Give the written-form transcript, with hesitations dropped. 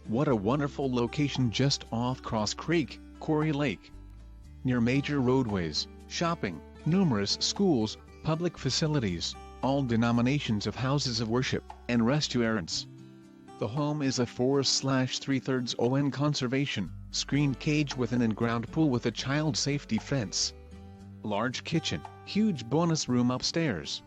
What a wonderful location just off Cross Creek, CORY Lake. Near major roadways, shopping, numerous schools, public facilities, all denominations of houses of worship, and restaurants. The home is a 4/3/3 ON conservation, screened cage with an in-ground pool with a child safety fence. Large kitchen, huge bonus room upstairs,